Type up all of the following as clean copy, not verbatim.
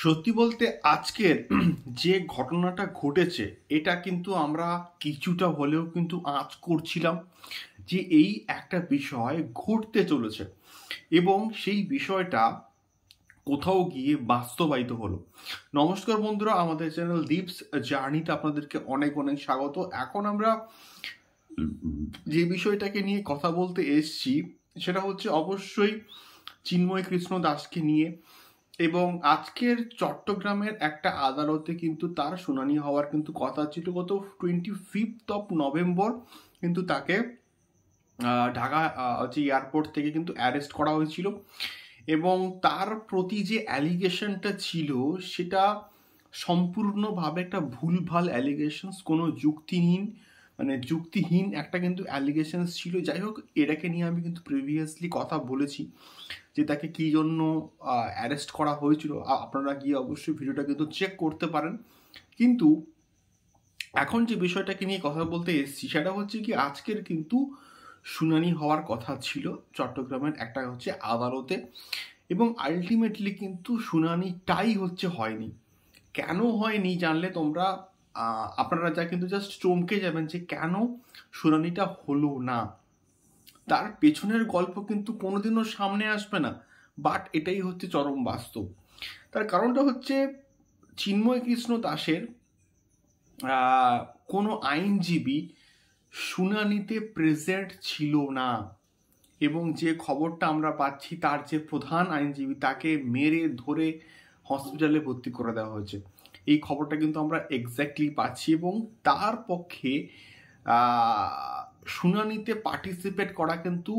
সত্যি বলতে আজকের যে ঘটনাটা ঘটেছে এটা কিন্তু আমরা কিছুটা হলেও কিন্তু আঁচ করছিলাম যে এই একটা বিষয় ঘটতে চলেছে এবং সেই বিষয়টা কোথাও গিয়ে বাস্তবায়িত হলো। নমস্কার বন্ধুরা, আমাদের চ্যানেল দীপস জার্নিতে আপনাদেরকে অনেক অনেক স্বাগত। এখন আমরা যে বিষয়টাকে নিয়ে কথা বলতে এসছি সেটা হচ্ছে অবশ্যই চিন্ময় কৃষ্ণ দাসকে নিয়ে, এবং আজকের চট্টগ্রামের একটা আদালতে কিন্তু তার শুনানি হওয়ার কিন্তু কথা ছিল। গত 25 নভেম্বর কিন্তু তাকে ঢাকা যে এয়ারপোর্ট থেকে কিন্তু অ্যারেস্ট করা হয়েছিল এবং তার প্রতি যে অ্যালিগেশনটা ছিল সেটা সম্পূর্ণভাবে একটা ভুলভাল অ্যালিগেশনস, কোনো যুক্তিহীন একটা কিন্তু অ্যালিগেশনস ছিল। যাই হোক, এটাকে নিয়ে আমি কিন্তু প্রিভিয়াসলি কথা বলেছি যে তাকে কী জন্য অ্যারেস্ট করা হয়েছিল। আপনারা গিয়ে অবশ্যই ভিডিওটা কিন্তু চেক করতে পারেন। কিন্তু এখন যে বিষয়টাকে নিয়ে কথা বলতে এসেছি সেটা হচ্ছে কি, আজকের কিন্তু শুনানি হওয়ার কথা ছিল চট্টগ্রামের একটা হচ্ছে আদালতে, এবং আলটিমেটলি কিন্তু শুনানিটাই হয়নি। কেন হয়নি জানলে তোমরা আপনারা যা কিন্তু জাস্ট চমকে যাবেন যে কেন শুনানিটা হলো না। তার পেছনের গল্প কিন্তু কোনোদিনও সামনে আসবে না, বাট এটাই হচ্ছে চরম বাস্তব। তার কারণটা হচ্ছে চিন্ময় কৃষ্ণ দাসের কোনো আইনজীবী শুনানিতে প্রেজেন্ট ছিল না, এবং যে খবরটা আমরা পাচ্ছি তার যে প্রধান আইনজীবী তাকে মেরে ধরে হসপিটালে ভর্তি করে দেওয়া হয়েছে। এই খবরটা কিন্তু আমরা এক্স্যাক্টলি পাচ্ছি, এবং তার পক্ষে শুনানিতে পার্টিসিপেট করা কিন্তু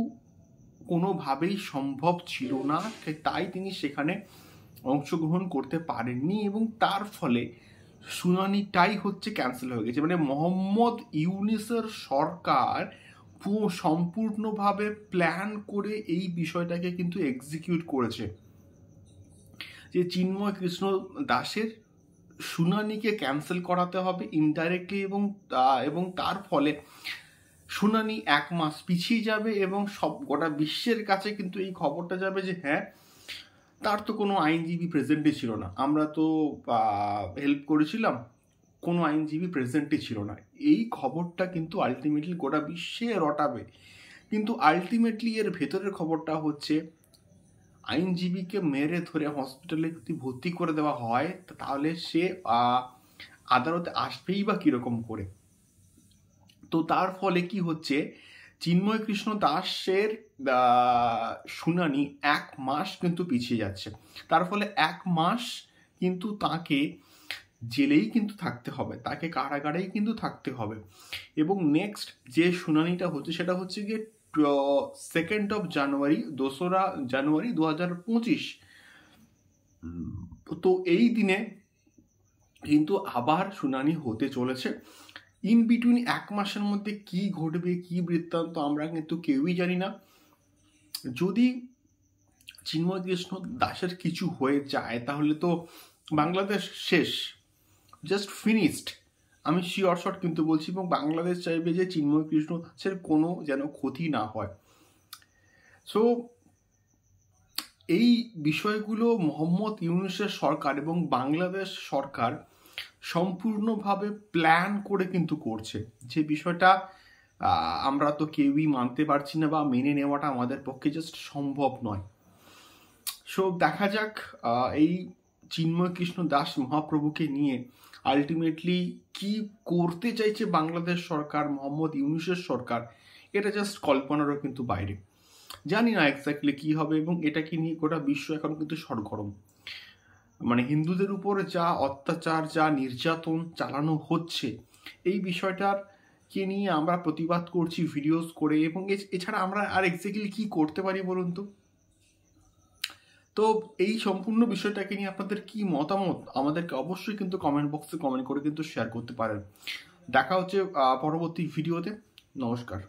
কোনোভাবেই সম্ভব ছিল না, তাই তিনি সেখানে অংশগ্রহণ করতে পারেননি এবং তার ফলে শুনানিটাই ক্যান্সেল হয়ে গেছে। মানে মোহাম্মদ ইউনূসের সরকার সম্পূর্ণভাবে প্ল্যান করে এই বিষয়টাকে কিন্তু এক্সিকিউট করেছে যে চিন্ময় কৃষ্ণ দাসের শুনানিকে ক্যান্সেল করাতে হবে ইনডাইরেক্টলি, এবং তার ফলে শুনানি 1 মাস পিছিয়ে যাবে এবং গোটা বিশ্বের কাছে কিন্তু এই খবরটা যাবে যে হ্যাঁ, তার তো কোনো আইনজীবী প্রেজেন্টই ছিল না, আমরা তো হেল্প করেছিলাম, কোনো আইনজীবী প্রেজেন্টই ছিল না। এই খবরটা কিন্তু আলটিমেটলি গোটা বিশ্বে রটাবে, কিন্তু আলটিমেটলি এর ভেতরের খবরটা হচ্ছে আইনজীবীকে মেরে ধরে হসপিটালে যদি ভর্তি করে দেওয়া হয় তাহলে সে আদালতে আসবেই বা কীরকম করে। তো তার ফলে কি হচ্ছে, চিন্ময় কৃষ্ণ দাসের শুনানি 1 মাস কিন্তু পিছিয়ে যাচ্ছে। তার ফলে 1 মাস কিন্তু তাকে জেলেই কিন্তু থাকতে হবে, তাকে কারাগারেই কিন্তু থাকতে হবে। এবং নেক্সট যে শুনানিটা হচ্ছে সেটা হচ্ছে গিয়ে 2 জানুয়ারি 2025। তো এই দিনে কিন্তু আবার শুনানি হতে চলেছে। ইন বিটুইন 1 মাসের মধ্যে কি ঘটবে, কি বৃত্তান্ত আমরা কিন্তু কেউই জানি না। যদি চিন্ময় কৃষ্ণ দাসের কিছু হয়ে যায় তাহলে তো বাংলাদেশ শেষ, জাস্ট ফিনিশড। আমি শিওর শট কিন্তু বলছি, এবং বাংলাদেশ চাইবে যে চিন্ময় কৃষ্ণ দাসের কোনো যেন ক্ষতি না হয়। সো এই বিষয়গুলো মোহাম্মদ ইউনূসের সরকার এবং বাংলাদেশ সরকার সম্পূর্ণভাবে প্ল্যান করে কিন্তু করছে, যে বিষয়টা আমরা তো কেউই মানতে পারছি না বা মেনে নেওয়াটা আমাদের পক্ষে জাস্ট সম্ভব নয়। সো দেখা যাক এই চিন্ময় কৃষ্ণ দাস মহাপ্রভুকে নিয়ে আলটিমেটলি কি করতে চাইছে বাংলাদেশ সরকার, মোহাম্মদ ইউনূসের সরকার। এটা জাস্ট কল্পনারও কিন্তু বাইরে, জানি না এক্স্যাক্টলি কি হবে। এবং এটাকে নিয়ে গোটা বিশ্ব এখন কিন্তু সরগরম। মানে হিন্দুদের উপর যা অত্যাচার, যা নির্যাতন চালানো হচ্ছে, এই বিষয়টার কে নিয়ে আমরা প্রতিবাদ করছি ভিডিওস করে, এবং এছাড়া আমরা আর এক্স্যাক্টলি কি করতে পারি বলুন তো। তো এই সম্পূর্ণ বিষয়টাকে নিয়ে আপনাদের কি মতামত আমাদেরকে অবশ্যই কিন্তু কমেন্ট বক্সে কমেন্ট করে কিন্তু শেয়ার করতে পারেন। দেখা হচ্ছে পরবর্তী ভিডিওতে। নমস্কার।